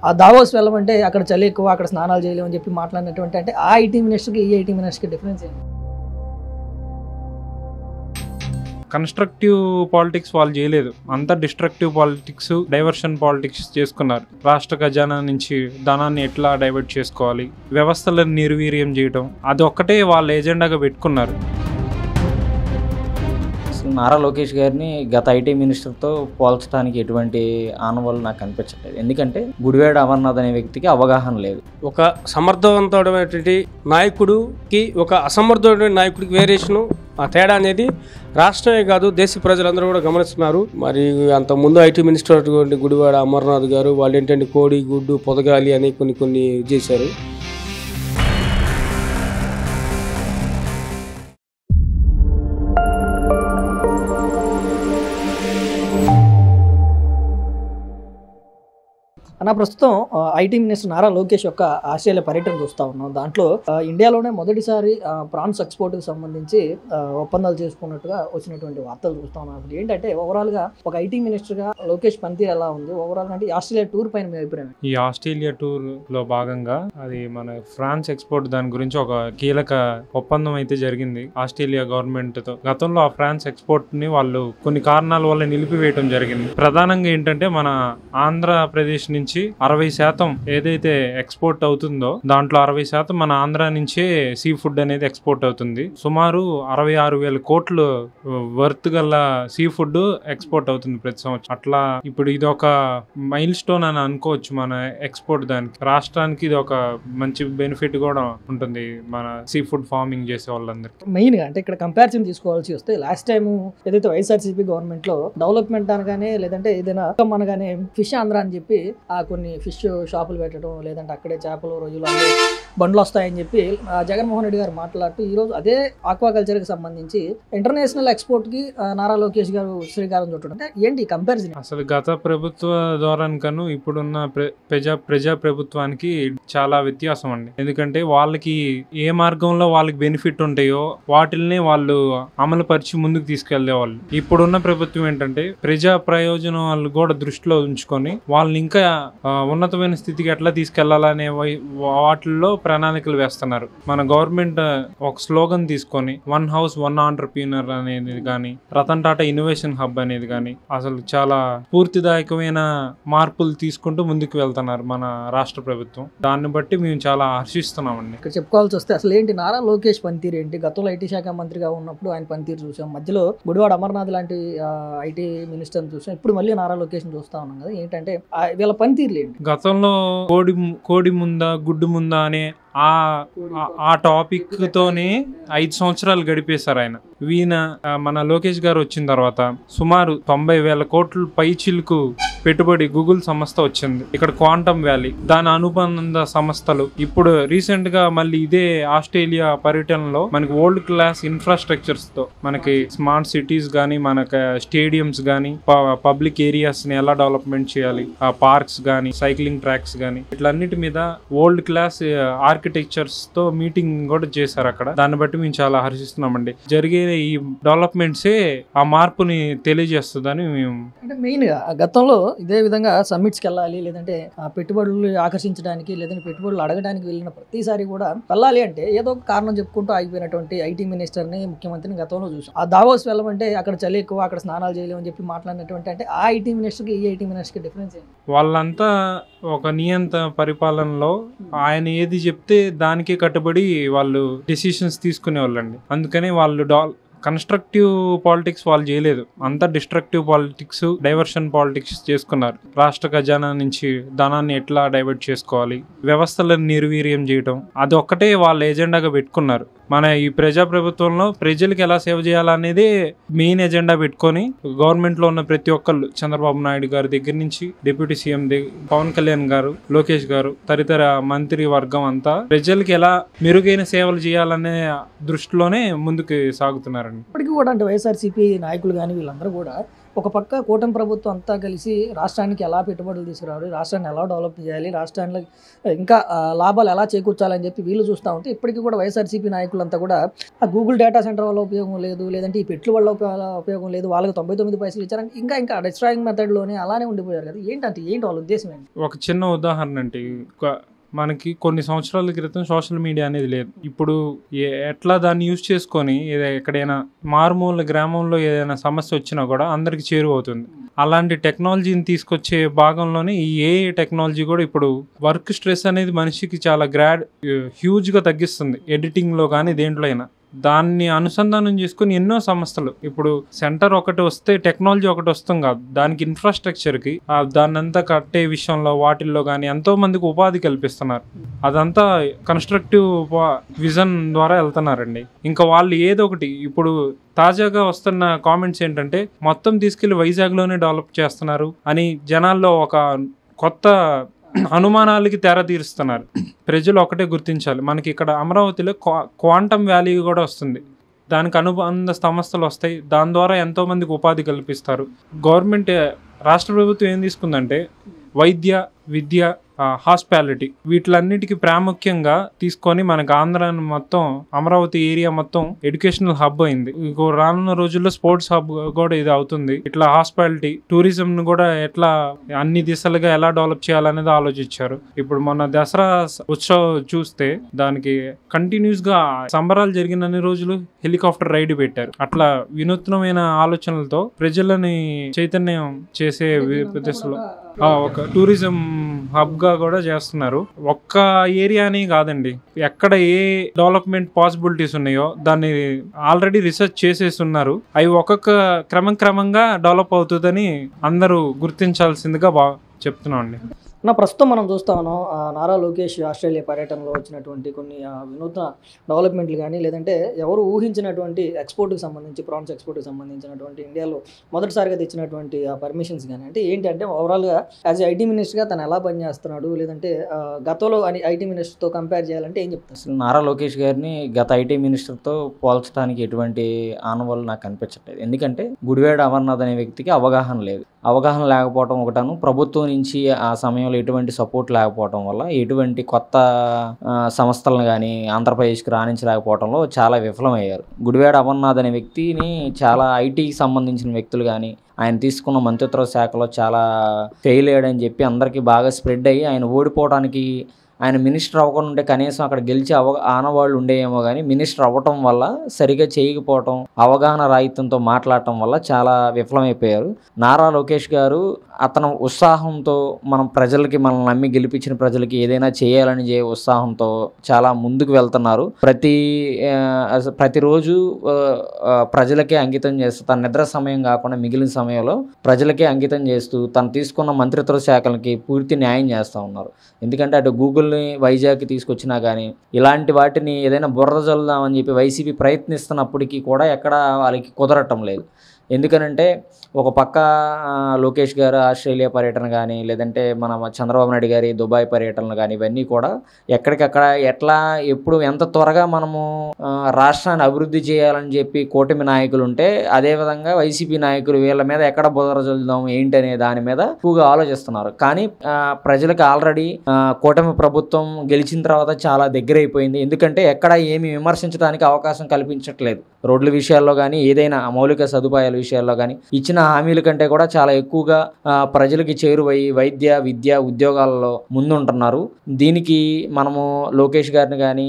ఆ దావోస్ వెళ్ళమంటే అక్కడ చలి ఎక్కువ, అక్కడ స్నానాలు చేయలేము అని చెప్పి మాట్లాడినటువంటి అంటే ఆ ఐటీ మినిస్టర్కి ఈ ఐటీ మినిస్టర్కి డిఫరెన్స్ ఏంటి? కన్స్ట్రక్టివ్ పాలిటిక్స్ వాళ్ళు చేయలేదు, అంతా డిస్ట్రక్టివ్ పాలిటిక్స్, డైవర్షన్ పాలిటిక్స్ చేసుకున్నారు. రాష్ట్ర ఖజానా నుంచి ధనాన్ని ఎట్లా డైవర్ట్ చేసుకోవాలి, వ్యవస్థలను నిర్వీర్యం చేయటం, అది ఒక్కటే వాళ్ళ ఎజెండాగా పెట్టుకున్నారు. నారా లోకేష్ గారిని గత ఐటీ మినిస్టర్తో పోల్చడానికి ఎటువంటి ఆనవాళ్ళు నాకు అనిపించట్లేదు. ఎందుకంటే గుడివాడ అమర్నాథ్ అనే వ్యక్తికి అవగాహన లేదు. ఒక సమర్థవంతమైనటువంటి నాయకుడికి ఒక అసమర్థమైన నాయకుడికి వేరియేషను, ఆ తేడా అనేది రాష్ట్రమే కాదు దేశ ప్రజలందరూ కూడా గమనిస్తున్నారు. మరి అంత ముందు ఐటీ మినిస్టర్ అటువంటి గుడివాడ అమర్నాథ్ గారు వాళ్ళు ఏంటంటే కోడి గుడ్డు పొదగాలి అని కొన్ని చేశారు. అన్న ప్రస్తుతం ఐటీ మినిస్టర్ నారా లోకేష్ యొక్క ఆస్ట్రేలియా పర్యటన చూస్తూ ఉన్నాం. దాంట్లో ఇండియాలోనే మొదటిసారి ప్రాన్స్ ఎక్స్పోర్ట్కి సంబంధించి ఒప్పందాలు చేసుకున్నట్టుగా వచ్చినటువంటి వార్తలు చూస్తా ఉన్నాం. అసలు ఏంటంటే ఓవరాల్గా ఒక ఐటీ మినిస్టర్గా లోకేష్ పనితీరు ఎలా ఉంది, ఓవరాల్ అంటే ఆస్ట్రేలియా టూర్ పైన మీ అభిప్రాయం? ఈ ఆస్ట్రేలియా టూర్లో భాగంగా అది మన ఫ్రాన్స్ ఎక్స్పోర్ట్ దాని గురించి ఒక కీలక ఒప్పందం అయితే జరిగింది ఆస్ట్రేలియా గవర్నమెంట్తో. గతంలో ఆ ఫ్రాన్స్ ఎక్స్పోర్ట్ని వాళ్ళు కొన్ని కారణాల వల్ల నిలిపివేయడం జరిగింది. ప్రధానంగా ఏంటంటే మన ఆంధ్రప్రదేశ్ నుంచి 60% ఏదైతే ఎక్స్పోర్ట్ అవుతుందో దాంట్లో 60% మన ఆంధ్ర నుంచే సీ ఫుడ్ అనేది ఎక్స్పోర్ట్ అవుతుంది. సుమారు 66,000 కోట్లు వర్త్ గల సీ ఫుడ్ ఎక్స్పోర్ట్ అవుతుంది ప్రతి సంవత్సరం. అట్లా ఇప్పుడు ఇది ఒక మైల్ స్టోన్ అని అనుకోవచ్చు మన ఎక్స్పోర్ట్. దానికి రాష్ట్రానికి ఇది ఒక మంచి బెనిఫిట్ కూడా ఉంటుంది మన సీ ఫుడ్ ఫార్మింగ్ చేసే వాళ్ళందరికీ. మెయిన్ గా అంటే ఇక్కడ కంపారిజన్ తీసుకోవాల్సి వస్తే లాస్ట్ టైం ఏదైతే వైఎస్ఆర్సీపీ గవర్నమెంట్ లో డెవలప్మెంట్ అనగానే లేదంటే ఏదైనా అనగానే ఫిష్ ఆంధ్ర అని చెప్పి కొన్ని ఫిష్ షాపులు పెట్టడం, లేదంటే అక్కడే చేపలు రోజులు అన్నీ బండ్లు వస్తాయని చెప్పి జగన్మోహన్ రెడ్డి గారు మాట్లాడుతూ ఈరోజు అదే ఆక్వాకల్చర్కి సంబంధించి ఇంటర్నేషనల్ ఎక్స్పోర్ట్కి నారా లోకేష్ గారు శ్రీకారం చుట్టడం అంటే ఏంటి కంపారిజన్? అసలు గత ప్రభుత్వ ద్వారానికను ఇప్పుడున్న ప్రజా ప్రభుత్వానికి చాలా వ్యత్యాసం అండి. ఎందుకంటే వాళ్ళకి ఏ మార్గంలో వాళ్ళకి బెనిఫిట్ ఉంటాయో వాటిల్ని వాళ్ళు అమలు పరిచి ముందుకు తీసుకెళ్లేవాళ్ళు. ఇప్పుడున్న ప్రభుత్వం ఏంటంటే ప్రజా ప్రయోజనాలు కూడా దృష్టిలో ఉంచుకొని వాళ్ళని ఇంకా ఉన్నతమైన స్థితికి ఎట్లా తీసుకెళ్లాలనే వాటిల్లో ప్రణాళికలు వేస్తున్నారు. మన గవర్నమెంట్ ఒక స్లోగన్ తీసుకొని 1 house 1 entrepreneur అనేది కానీ, రతన్ టాటా ఇన్నోవేషన్ హబ్ అనేది కానీ అసలు చాలా స్ఫూర్తిదాయకమైన మార్పులు తీసుకుంటూ ముందుకు వెళ్తున్నారు మన రాష్ట్ర ప్రభుత్వం. దాన్ని బట్టి మేము చాలా హర్షిస్తున్నామండి. ఇక్కడ చెప్పుకోవాల్సి వస్తే అసలు ఏంటి నారా లోకేష్ పనితీరు ఏంటి? గతంలో ఐటీ శాఖ మంత్రిగా ఉన్నప్పుడు ఆయన పనితీరు చూసాం, మధ్యలో గుడివాడ అమర్నాథ్ లాంటి ఐటీ మినిస్టర్ని చూసాం, ఇప్పుడు మళ్ళీ నారా లోకేష్ చూస్తా ఉన్నాం కదా. ఏంటంటే వీళ్ళ పనితీరులు ఏంటి? గతంలో కోడి ముందా గుడ్డు ముందా అనే ఆ టాపిక్ తోనే 5 సంవత్సరాలు గడిపేశారు ఆయన. ఈయన మన లోకేష్ గారు వచ్చిన తర్వాత సుమారు 90,000 కోట్ల పైచిలకు పెట్టుబడి గూగుల్ సంస్థ వచ్చింది. ఇక్కడ క్వాంటమ్ వ్యాలీ దాని అనుబంధ సంస్థలు. ఇప్పుడు రీసెంట్ గా మళ్ళీ ఇదే ఆస్ట్రేలియా పర్యటనలో మనకి వరల్డ్ క్లాస్ ఇన్ఫ్రాస్ట్రక్చర్స్ తో మనకి స్మార్ట్ సిటీస్ గానీ, మనకి స్టేడియంస్ గానీ, పబ్లిక్ ఏరియాస్ ని ఎలా డెవలప్మెంట్ చేయాలి, ఆ పార్క్స్ గానీ, సైక్లింగ్ ట్రాక్స్ గానీ, ఇట్లన్నిటి మీద వరల్డ్ క్లాస్ ఆర్కిటెక్చర్స్ తో మీటింగ్ కూడా చేశారు అక్కడ. దాన్ని బట్టి మేము చాలా హర్షిస్తున్నామండి. జరిగే ఈ డెవలప్మెంట్సే ఆ మార్పుని తెలియజేస్తుందని మేము. అంటే మెయిన్ గా గతంలో ఇదే విధంగా సమ్మిట్స్కి వెళ్ళాలి, లేదంటే పెట్టుబడులు ఆకర్షించడానికి, లేదంటే పెట్టుబడులు అడగడానికి వెళ్ళిన ప్రతిసారి కూడా వెళ్ళాలి అంటే ఏదో ఒక కారణం చెప్పుకుంటూ ఆగిపోయినటువంటి ఐటీ మినిస్టర్ని, ముఖ్యమంత్రిని గతంలో చూసాం. ఆ దావోస్ వెళ్ళమంటే అక్కడ చలి ఎక్కువ, అక్కడ స్నానాలు చేయలేము అని చెప్పి మాట్లాడినటువంటి అంటే ఆ ఐటీ మినిస్టర్కి ఈ ఐటీ మినిస్టర్కి డిఫరెన్స్ ఏంటి? వాళ్ళంతా ఒక నియంత పరిపాలనలో ఆయన ఏది చెప్తే దానికి కట్టుబడి వాళ్ళు డెసిషన్స్ తీసుకునే వాళ్ళండి. అందుకనే వాళ్ళు కన్స్ట్రక్టివ్ పాలిటిక్స్ వాళ్ళు చేయలేదు, అంతా డిస్ట్రక్టివ్ పాలిటిక్స్, డైవర్షన్ పాలిటిక్స్ చేసుకున్నారు. రాష్ట్ర ఖజానా నుంచి ధనాన్ని ఎట్లా డైవర్ట్ చేసుకోవాలి, వ్యవస్థలను నిర్వీర్యం చేయటం, అది ఒక్కటే వాళ్ళ ఎజెండాగా పెట్టుకున్నారు. మన ఈ ప్రజాప్రభుత్వంలో ప్రజలకు ఎలా సేవ చేయాలనేది మెయిన్ ఎజెండా పెట్టుకొని గవర్నమెంట్లో ఉన్న ప్రతి ఒక్కళ్ళు, చంద్రబాబు నాయుడు గారి దగ్గర నుంచి డిప్యూటీ సీఎం పవన్ కళ్యాణ్ గారు, లోకేష్ గారు, తదితర మంత్రి వర్గం అంతా ప్రజలకి ఎలా మెరుగైన సేవలు చేయాలనే దృష్టిలోనే ముందుకు సాగుతున్నారు. ఇప్పటికీ కూడా అంటే వైఎస్ఆర్సీపీ నాయకులు కానీ వీళ్ళందరూ కూడా ఒక పక్క కూటమి ప్రభుత్వం అంతా కలిసి రాష్ట్రానికి ఎలా పెట్టుబడులు తీసుకురావాలి, రాష్ట్రాన్ని ఎలా డెవలప్ చేయాలి, రాష్ట్రానికి ఇంకా లాభాలు ఎలా చేకూర్చాలని చెప్పి వీళ్ళు చూస్తూ ఉంటే ఇప్పటికీ కూడా వైఎస్ఆర్సీపీ నాయకులంతా కూడా ఆ గూగుల్ డేటా సెంటర్ వల్ల ఉపయోగం లేదు, లేదంటే ఈ పెట్లు వల్ల ఉపయోగం లేదు, వాళ్ళకి 99 పైసలు ఇచ్చారని ఇంకా డిస్ట్రాయింగ్ మెథడ్లోనే అలానే ఉండిపోయారు కదా. ఏంటి వాళ్ళ ఉద్దేశం ఏంటి? ఒక చిన్న ఉదాహరణ అంటే మనకి కొన్ని సంవత్సరాల క్రితం సోషల్ మీడియా అనేది లేదు. ఇప్పుడు ఎట్లా దాన్ని యూజ్ చేసుకొని ఎక్కడైనా మారుమూల గ్రామంలో ఏదైనా సమస్య వచ్చినా కూడా అందరికి చేరువవుతుంది. అలాంటి టెక్నాలజీని తీసుకొచ్చే భాగంలోనే ఈ ఏఐ టెక్నాలజీ కూడా ఇప్పుడు వర్క్ స్ట్రెస్ అనేది మనిషికి చాలా హ్యూజ్గా తగ్గిస్తుంది, ఎడిటింగ్లో కానీ దేంట్లో అయినా. దాన్ని అనుసంధానం చేసుకుని ఎన్నో సంస్థలు ఇప్పుడు సెంటర్ ఒకటి వస్తే టెక్నాలజీ ఒకటి వస్తుంది కాదు, దానికి ఇన్ఫ్రాస్ట్రక్చర్కి దాన్ని అంతా కట్టే విషయంలో వాటిల్లో కానీ ఎంతో మందికి ఉపాధి కల్పిస్తున్నారు. అదంతా కన్స్ట్రక్టివ్ విజన్ ద్వారా వెళ్తున్నారండి. ఇంకా వాళ్ళు ఏదో ఒకటి ఇప్పుడు తాజాగా వస్తున్న కామెంట్స్ ఏంటంటే మొత్తం తీసుకెళ్లి వైజాగ్లోనే డెవలప్ చేస్తున్నారు అని జనాల్లో ఒక కొత్త అనుమానాలకి తెర తీరుస్తున్నారు. ప్రజలు ఒకటే గుర్తించాలి, మనకి ఇక్కడ అమరావతిలో క్వాంటమ్ వ్యాలీ కూడా వస్తుంది, దానికి అనుబంధ సంస్థలు వస్తాయి, దాని ద్వారా ఎంతోమందికి ఉపాధి కల్పిస్తారు. గవర్నమెంట్ రాష్ట్ర ప్రభుత్వం ఏం తీసుకుందంటే వైద్య, విద్య, హాస్పిటాలిటీ వీటిలన్నిటికీ ప్రాముఖ్యంగా తీసుకొని మనకు ఆంధ్రాని మొత్తం అమరావతి ఏరియా మొత్తం ఎడ్యుకేషనల్ హబ్ అయింది. ఇంకో రానున్న రోజుల్లో స్పోర్ట్స్ హబ్ కూడా ఇది అవుతుంది. ఇట్లా హాస్పిటాలిటీ, టూరిజం ను కూడా ఎట్లా అన్ని దిశలుగా ఎలా డెవలప్ చేయాలనేది ఆలోచించారు. ఇప్పుడు మొన్న దసరా ఉత్సవం చూస్తే దానికి కంటిన్యూస్ గా సంబరాలు జరిగిన అన్ని రోజులు హెలికాప్టర్ రైడ్ పెట్టారు. అట్లా వినూత్నమైన ఆలోచనలతో ప్రజలని చైతన్యం చేసే దిశలో ఒక టూరిజం హబ్ గా కూడా చేస్తున్నారు. ఒక్క ఏరియాని కాదండి, ఎక్కడ ఏ డెవలప్మెంట్ పాసిబిలిటీస్ ఉన్నాయో దాన్ని ఆల్రెడీ రీసెర్చ్ చేసేసి ఉన్నారు. అవి ఒక్కొక్క క్రమంగా డెవలప్ అవుతుందని అందరూ గుర్తించాల్సిందిగా చెప్తున్నాం అండి. ప్రస్తుతం మనం చూస్తా ఉన్నాం నారా లోకేష్ ఆస్ట్రేలియా పర్యటనలో వచ్చినటువంటి కొన్ని వినూత్న డెవలప్మెంట్లు కానీ, లేదంటే ఎవరు ఊహించినటువంటి ఎక్స్పోర్ట్కి సంబంధించి, ప్రాన్స్ ఎక్స్పోర్ట్కి సంబంధించినటువంటి ఇండియాలో మొదటిసారిగా తెచ్చినటువంటి పర్మిషన్స్ కానీ, అంటే ఏంటంటే ఓవరాల్గా యాజ్ ఐటీ మినిస్టర్గా తను ఎలా పనిచేస్తున్నాడు, లేదంటే గతంలో ఐటీ మినిస్టర్తో కంపేర్ చేయాలంటే ఏం చెప్తారు? అసలు నారా లోకేష్ గారిని గత ఐటీ మినిస్టర్తో పోల్చడానికి ఎటువంటి ఆనవాళ్ళు నాకు కనిపించట్లేదు. ఎందుకంటే గుడివేడ అమర్నాథ్ అనే వ్యక్తికి అవగాహన లేదు. అవగాహన లేకపోవడం ఒకటాను, ప్రభుత్వం నుంచి ఆ సమయంలో ఎటువంటి సపోర్ట్ లేకపోవడం వల్ల ఎటువంటి కొత్త సంస్థలను కానీ ఆంధ్రప్రదేశ్కి రాణించలేకపోవడంలో చాలా విఫలమయ్యారు. గుడివేడ అమర్నాథ్ అనే వ్యక్తిని చాలా ఐటీకి సంబంధించిన వ్యక్తులు కానీ ఆయన తీసుకున్న మంత్రిత్వ శాఖలో చాలా ఫెయిల్ అయ్యాడని చెప్పి అందరికీ బాగా స్ప్రెడ్ అయ్యి ఆయన ఓడిపోవడానికి, ఆయన మినిస్టర్ అవ్వకుండా ఉంటే కనీసం అక్కడ గెలిచి ఆనవాళ్ళు ఉండేయేమో కానీ మినిస్టర్ అవ్వటం వల్ల సరిగా చేయకపోవటం, అవగాహన రాహిత్యంతో మాట్లాడటం వల్ల చాలా విఫలమైపోయారు. నారా లోకేష్ గారు అతను ఉత్సాహంతో మనల్ని నమ్మి గెలిపించిన ప్రజలకి ఏదైనా చేయాలని ఉత్సాహంతో చాలా ముందుకు వెళ్తున్నారు. ప్రతిరోజు ప్రజలకే అంకితం చేస్తూ తన నిద్ర సమయం కాకుండా మిగిలిన సమయంలో ప్రజలకే అంకితం చేస్తూ తను తీసుకున్న మంత్రిత్వ శాఖలకి పూర్తి న్యాయం చేస్తూ ఉన్నారు. ఎందుకంటే అటు గూగుల్ని వైజాగ్కి తీసుకొచ్చినా కానీ ఇలాంటి వాటిని ఏదైనా బురద జల్లుదామని చెప్పి వైసీపీ ప్రయత్నిస్తున్నప్పటికీ కూడా ఎక్కడ వాళ్ళకి కుదరటం లేదు. ఎందుకనంటే ఒక పక్క లోకేష్ గారు ఆస్ట్రేలియా పర్యటన కానీ, లేదంటే మన చంద్రబాబు నాయుడు గారి దుబాయ్ పర్యటనలు కానీ ఇవన్నీ కూడా ఎక్కడికక్కడ ఎట్లా ఎప్పుడు ఎంత త్వరగా మనము రాష్ట్రాన్ని అభివృద్ధి చేయాలని చెప్పి కూటమి నాయకులు ఉంటే, అదేవిధంగా వైసీపీ నాయకులు వీళ్ళ మీద ఎక్కడ బుదర చల్లుదాం ఏంటి అనే దాని మీద ఎక్కువగా ఆలోచిస్తున్నారు. కానీ ప్రజలకు ఆల్రెడీ కూటమి ప్రభుత్వం గెలిచిన తర్వాత చాలా దగ్గర అయిపోయింది. ఎందుకంటే ఎక్కడ ఏమి విమర్శించడానికి అవకాశం కల్పించట్లేదు. రోడ్ల విషయాల్లో కానీ, ఏదైనా మౌలిక సదుపాయాల విషయాల్లో కానీ ఇచ్చిన హామీల కంటే కూడా చాలా ఎక్కువగా ప్రజలకి చేరువై వైద్య, విద్య, ఉద్యోగాలలో ముందుంటున్నారు. దీనికి మనము లోకేష్ గారిని కానీ,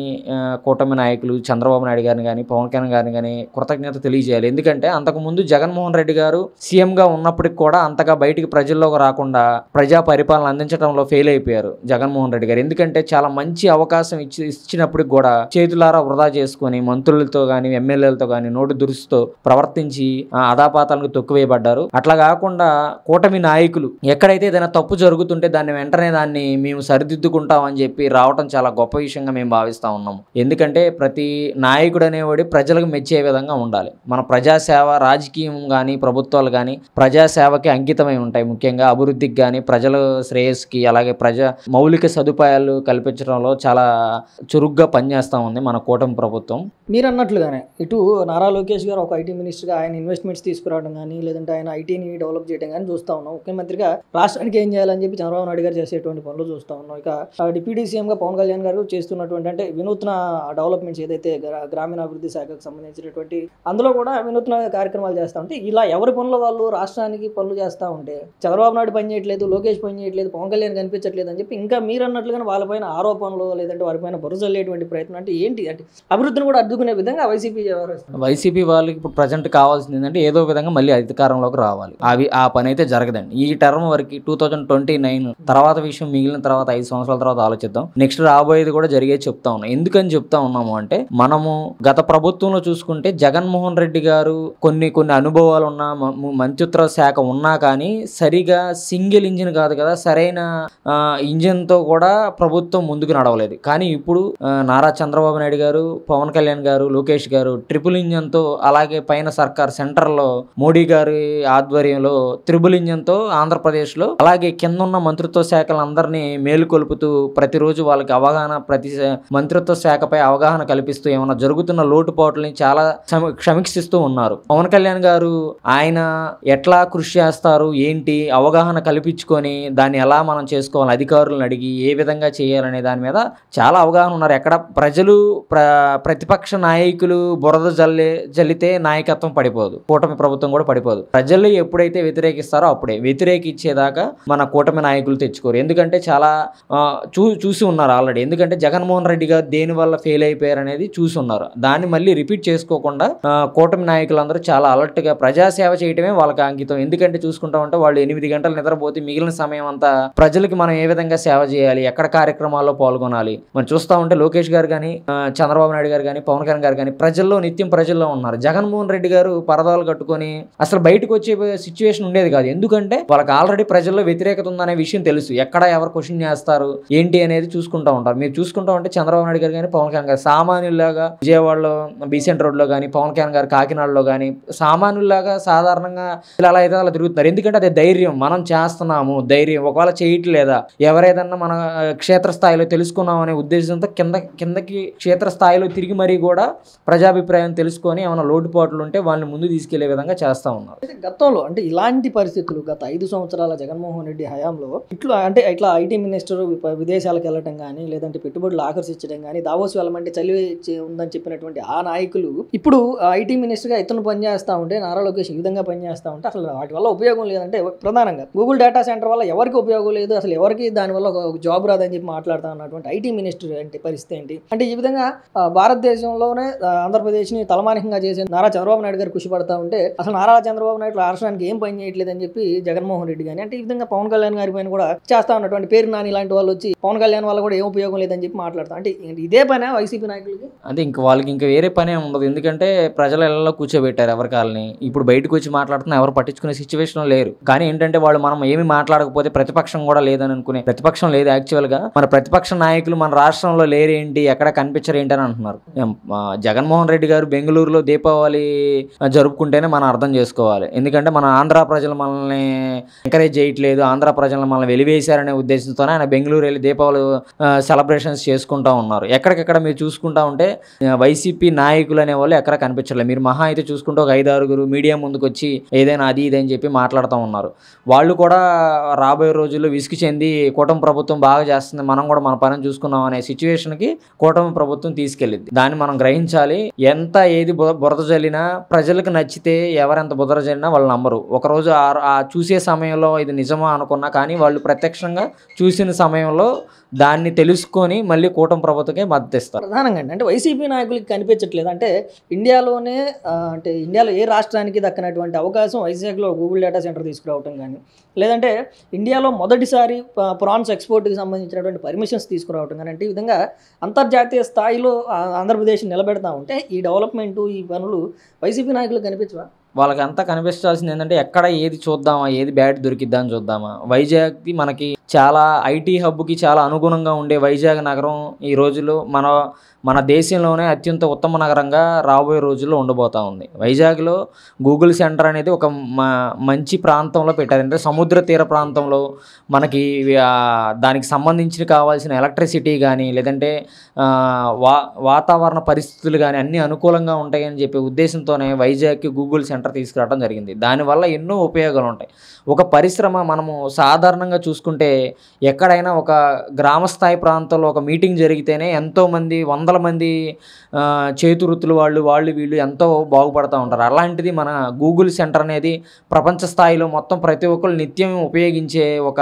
కూటమి నాయకులు చంద్రబాబు నాయుడు గారిని కానీ, పవన్ కళ్యాణ్ గారిని కానీ కృతజ్ఞత తెలియజేయాలి. ఎందుకంటే అంతకుముందు జగన్మోహన్ రెడ్డి గారు సీఎంగా ఉన్నప్పటికి కూడా అంతగా బయటికి ప్రజల్లోకి రాకుండా ప్రజా పరిపాలన అందించడంలో ఫెయిల్ అయిపోయారు జగన్మోహన్ రెడ్డి గారు. ఎందుకంటే చాలా మంచి అవకాశం ఇచ్చినప్పటికి కూడా చేతులారా వృధా చేసుకొని మంత్రులతో కానీ, ఎమ్మెల్యేలతో కానీ నోటు దురుసుతో ప్రవర్తించి అదాపాతాలకు తొక్కువేయబడ్డారు. అట్లా కాకుండా కూటమి నాయకులు ఎక్కడైతే ఏదైనా తప్పు జరుగుతుంటే దాన్ని మేము సరిదిద్దుకుంటామని చెప్పి రావటం చాలా గొప్ప విషయంగా మేము భావిస్తూ ఉన్నాము. ఎందుకంటే ప్రతి నాయకుడు అనేవాడు ప్రజలకు మెచ్చే విధంగా ఉండాలి. మన ప్రజాసేవ, రాజకీయం కానీ ప్రభుత్వాలు కానీ ప్రజాసేవకి అంకితమై ఉంటాయి. ముఖ్యంగా అభివృద్ధికి కానీ, ప్రజల శ్రేయస్కి, అలాగే మౌలిక సదుపాయాలు కల్పించడంలో చాలా చురుగ్గా పనిచేస్తూ ఉంది మన కూటమి ప్రభుత్వం. మీరు అన్నట్లుగానే ఇటు నారా లోకేష్ గారు ఒక ఐటీ మినిస్టర్గా ఆయన ఇన్వెస్ట్మెంట్స్ తీసుకురావడం కానీ లేదంటే ఆయన ఐటీని డెవలప్ చేయడం కానీ చూస్తూ ఉన్నాం. ముఖ్యమంత్రిగా రాష్ట్రానికి ఏం చేయాలని చెప్పి చంద్రబాబు నాయుడు గారు చేసేటువంటి పనులు చూస్తూ ఉన్నాం. ఇక డిప్యూటీ సీఎంగా పవన్ కళ్యాణ్ గారు చేస్తున్నటువంటి అంటే వినూత్న డెవలప్మెంట్స్ ఏదైతే గ్రామీణాభివృద్ధి శాఖకు సంబంధించినటువంటి అందులో కూడా వినూత్న కార్యక్రమాలు చేస్తూ ఉంటే ఇలా ఎవరి పనుల వాళ్ళు రాష్ట్రానికి పనులు చేస్తూ ఉంటే చంద్రబాబు నాయుడు పని చేయట్లేదు, లోకేష్ పని చేయట్లేదు, పవన్ కళ్యాణ్ కనిపించట్లేదు అని చెప్పి ఇంకా మీరు అన్నట్లుగానే వాళ్ళపైన ఆరోపణలు లేదంటే వారిపైన బురజల్లేటువంటి ప్రయత్నం అంటే ఏంటి అంటే అభివృద్ధిని కూడా అడ్డుకునే విధంగా వైసీపీ వాళ్ళకి ఇప్పుడు ప్రజెంట్ కావాల్సింది ఏంటంటే ఏదో విధంగా మళ్ళీ అధికారంలోకి రావాలి. ఆ పని అయితే జరగదండి. ఈ టర్మ్ వరకు 2029 తర్వాత విషయం మిగిలిన తర్వాత 5 సంవత్సరాల తర్వాత ఆలోచిద్దాం. నెక్స్ట్ రాబోయేది కూడా జరిగేది చెప్తా ఉన్నాం. ఎందుకని చెప్తా ఉన్నాము అంటే మనము గత ప్రభుత్వంలో చూసుకుంటే జగన్మోహన్ రెడ్డి గారు కొన్ని అనుభవాలు ఉన్న మంత్రిత్వ శాఖ ఉన్నా కానీ సరిగా సింగిల్ ఇంజిన్ కాదు కదా, సరైన ఇంజిన్ తో కూడా ప్రభుత్వం ముందుకు నడవలేదు. కానీ ఇప్పుడు నారా చంద్రబాబు నాయుడు గారు, పవన్ కళ్యాణ్ గారు, లోకేష్ గారు ట్రిపుల్ ఇంజిన్ తో, అలాగే పైన సర్కార్ సెంటర్ లో మోడీ గారి ఆధ్వర్యంలో త్రిబుల్ ఇంజిన్ తో ఆంధ్రప్రదేశ్ లో, అలాగే కింద ఉన్న మంత్రిత్వ శాఖలందరినీ మేలుకొల్పుతూ ప్రతిరోజు వాళ్ళకి అవగాహన, ప్రతి మంత్రిత్వ శాఖపై అవగాహన కల్పిస్తూ ఏమైనా జరుగుతున్న లోటుపాట్లని చాలా సమీక్షిస్తూ ఉన్నారు. పవన్ కళ్యాణ్ గారు ఆయన ఎట్లా కృషి చేస్తారు, ఏంటి అవగాహన కల్పించుకొని దాన్ని ఎలా మనం చేసుకోవాలి, అధికారులను అడిగి ఏ విధంగా చేయాలనే దాని మీద చాలా అవగాహన ఉన్నారు. ఎక్కడ ప్రజలు ప్రతిపక్ష నాయకులు బురద జల్లితే నాయకత్వం పడిపోదు, కూటమి ప్రభుత్వం కూడా పడిపోదు. ప్రజలు ఎప్పుడైతే వ్యతిరేకిస్తారో అప్పుడే, వ్యతిరేకించేదాకా మన కూటమి నాయకులు తెచ్చుకోరు. ఎందుకంటే చాలా చూసి ఉన్నారు ఆల్రెడీ. ఎందుకంటే జగన్మోహన్ రెడ్డి గారు దేని వల్ల ఫెయిల్ అయిపోయారు అనేది చూసి ఉన్నారు. దాన్ని మళ్ళీ రిపీట్ చేసుకోకుండా కూటమి నాయకులందరూ చాలా అలర్ట్ గా ప్రజాసేవ చేయడమే వాళ్ళకి అంకితం. ఎందుకంటే చూసుకుంటా ఉంటే వాళ్ళు 8 గంటలు నిద్రపోతే మిగిలిన సమయం అంతా ప్రజలకి మనం ఏ విధంగా సేవ చేయాలి, ఎక్కడ కార్యక్రమాల్లో పాల్గొనాలి. మనం చూస్తూ ఉంటే లోకేష్ గారు కానీ, చంద్రబాబు నాయుడు గారు కానీ, పవన్ కళ్యాణ్ గారు కానీ నిత్యం ప్రజల్లో ఉన్నారు. జగన్మోహన్ రెడ్డి గారు పరదాలు కట్టుకొని అసలు బయటకు వచ్చే సిచ్యువేషన్ ఉండేది కాదు. ఎందుకంటే వాళ్ళకి ఆల్రెడీ ప్రజల్లో వ్యతిరేకత ఉందనే విషయం తెలుసు. ఎక్కడ ఎవరు క్వశ్చన్ చేస్తారు ఏంటి అనేది చూసుకుంటూ ఉంటారు. మీరు చూసుకుంటా ఉంటే చంద్రబాబు నాయుడు గారు కానీ, పవన్ కళ్యాణ్ గారు సామాన్యుల్లాగా విజయవాడలో బీసెంట్ రోడ్ లో కానీ, పవన్ కళ్యాణ్ గారు కాకినాడలో కానీ సామాన్యుల్లాగా సాధారణంగా ఇలా అయితే అలా తిరుగుతున్నారు. ఎందుకంటే అదే ధైర్యం, మనం చేస్తున్నాము ధైర్యం. ఒకవేళ చేయట్లేదా, ఎవరేదన్నా మన క్షేత్రస్థాయిలో తెలుసుకున్నాం అనే ఉద్దేశంతో కిందకి క్షేత్రస్థాయిలో తిరిగి మరీ కూడా ప్రజాభిప్రాయం తెలుసుకొని ఏమైనా లోటుపాట్లు ఉంటే వాళ్ళని ముందు తీసుకెళ్లే విధంగా చేస్తా ఉన్నారు. గతంలో అంటే ఇలాంటి పరిస్థితులు గత 5 సంవత్సరాల జగన్మోహన్ రెడ్డి హయాంలో ఇట్లా ఐటీ మినిస్టర్ విదేశాలకు వెళ్ళటం కానీ లేదంటే పెట్టుబడులు ఆకర్షించడం కానీ, దావోస్ వెళ్ళమంటే చలి ఉందని చెప్పినటువంటి ఆ నాయకులు ఇప్పుడు ఐటీ మినిస్టర్ గా ఇతను పనిచేస్తా ఉంటే, నారా లోకేష్ ఈ విధంగా పనిచేస్తా ఉంటే అసలు వాటి వల్ల ఉపయోగం లేదంటే ప్రధానంగా గూగుల్ డేటా సెంటర్ వల్ల ఎవరికి ఉపయోగం లేదు, అసలు ఎవరికి దానివల్ల ఒక జాబ్ రాదని చెప్పి మాట్లాడుతా ఉన్నటువంటి ఐటీ మినిస్టర్ అంటే పరిస్థితి ఏంటి అంటే ఈ విధంగా భారతదేశంలోనే ఆంధ్రప్రదేశ్ ని తలమానికంగా చేసే నారా చంద్రబాబు నాయుడు గారు కృషి పడతా ఉంటే అసలు నారా చంద్రబాబు నాయుడు రాష్ట్రానికి ఏం పని చేయట్లేదు అని చెప్పి జగన్మోహన్ రెడ్డి కానీ, అంటే ఈ విధంగా పవన్ కళ్యాణ్ గారి పైన కూడా చేస్తా ఉన్నటువంటి పేరు నాని ఇలాంటి వాళ్ళు వచ్చి పవన్ కళ్యాణ్ వల్ల కూడా ఏం ఉపయోగం లేదని చెప్పి మాట్లాడతాం. అంటే ఇదే పనే వైసీపీ నాయకులకి, అంటే వాళ్ళకి ఇంకా వేరే పనే ఉండదు. ఎందుకంటే ప్రజల ఇళ్లలో కూర్చోబెట్టారు ఎవరి కాలని. ఇప్పుడు బయటకు వచ్చి మాట్లాడుతున్నా ఎవరు పట్టించుకునే సిచ్యువేషన్ లేరు. కానీ ఏంటంటే వాళ్ళు మనం ఏమి మాట్లాడకపోతే ప్రతిపక్షం కూడా లేదని అనుకునే, ప్రతిపక్షం లేదు. యాక్చువల్ గా మన ప్రతిపక్ష నాయకులు మన రాష్ట్రంలో లేరేంటి, ఎక్కడ కనిపించరు ఏంటి అని అంటున్నారు. జగన్మోహన్ రెడ్డి గారు బెంగళూరులో దీపావళి జరుపుకుంటేనే మనం అర్థం చేసుకోవాలి. ఎందుకంటే మన ఆంధ్ర ప్రజలు మనల్ని ఎంకరేజ్ చేయట్లేదు, ఆంధ్ర ప్రజలను మనల్ని వెలివేశారనే ఉద్దేశంతోనే ఆయన బెంగళూరు వెళ్ళి దీపావళి సెలబ్రేషన్స్ చేసుకుంటా ఉన్నారు. ఎక్కడికెక్కడ మీరు చూసుకుంటా ఉంటే వైసీపీ నాయకులు అనే వాళ్ళు ఎక్కడ కనిపించలేదు. మీరు మహా అయితే చూసుకుంటే ఒక 5-6 మీడియా ముందుకు వచ్చి ఏదైనా అది ఇది అని చెప్పి మాట్లాడుతూ ఉన్నారు. వాళ్ళు కూడా రాబోయే రోజుల్లో విసిగి చెంది కూటమి ప్రభుత్వం బాగా చేస్తుంది, మనం కూడా మన పని చూసుకున్నాం అనే సిచ్యువేషన్కి కూటమి ప్రభుత్వం తీసుకెళ్ళింది. దాన్ని మనం గ్రహించాలి. ఎంత ఏది బురద జల్లినా ప్రజలకు నచ్చితే ఎవరెంత బురద జల్లినా వాళ్ళు నమ్మరు. ఒకరోజు ఆ చూసే సమయంలో ఇది నిజమా అనుకున్నా కానీ వాళ్ళు ప్రత్యక్షంగా చూసిన సమయంలో దాన్ని తెలుసుకొని మళ్ళీ కూటమి ప్రభుత్వకే మద్దతు ఇస్తారు. ప్రధానంగా అంటే వైసీపీ నాయకులకి కనిపించట్లేదు. అంటే ఇండియాలో ఏ రాష్ట్రానికి దక్కనటువంటి అవకాశం వైజాగ్లో గూగుల్ డేటా సెంటర్ తీసుకురావటం కానీ, లేదంటే ఇండియాలో మొదటిసారి ప్రాన్స్ ఎక్స్పోర్ట్కి సంబంధించినటువంటి పర్మిషన్స్ తీసుకురావటం కానీ, అంటే ఈ విధంగా అంతర్జాతీయ స్థాయిలో ఆంధ్రప్రదేశ్ నిలబెడతా ఉంటే ఈ డెవలప్మెంట్ ఈ పనులు వైసీపీ నాయకులకు కనిపించవా? వాళ్ళకి అంతా కనిపించాల్సింది ఏంటంటే ఎక్కడ ఏది చూద్దామా, ఏది బ్యాడ్ దొరికిద్దా అని చూద్దామా. వైజాగ్కి మనకి చాలా ఐటీ హబ్కి చాలా అనుగుణంగా ఉండే వైజాగ్ నగరం ఈ రోజుల్లో మన దేశంలోనే అత్యంత ఉత్తమ నగరంగా రాబోయే రోజుల్లో ఉండబోతా ఉంది. వైజాగ్లో గూగుల్ సెంటర్ అనేది ఒక మంచి ప్రాంతంలో పెట్టారు. అంటే సముద్ర తీర ప్రాంతంలో మనకి దానికి సంబంధించి కావాల్సిన ఎలక్ట్రిసిటీ కానీ లేదంటే వాతావరణ పరిస్థితులు కానీ అన్నీ అనుకూలంగా ఉంటాయని చెప్పే ఉద్దేశంతోనే వైజాగ్కి గూగుల్ సెంటర్ సెంటర్ తీసుకురావడం జరిగింది. దానివల్ల ఎన్నో ఉపయోగాలు ఉంటాయి. ఒక పరిశ్రమ మనము సాధారణంగా చూసుకుంటే ఎక్కడైనా ఒక గ్రామస్థాయి ప్రాంతంలో ఒక మీటింగ్ జరిగితేనే ఎంతోమంది వందల మంది చేతి వృత్తులు వాళ్ళు వీళ్ళు ఎంతో బాగుపడుతూ ఉంటారు. అలాంటిది మన గూగుల్ సెంటర్ అనేది ప్రపంచ స్థాయిలో మొత్తం ప్రతి ఒక్కరు నిత్యం ఉపయోగించే ఒక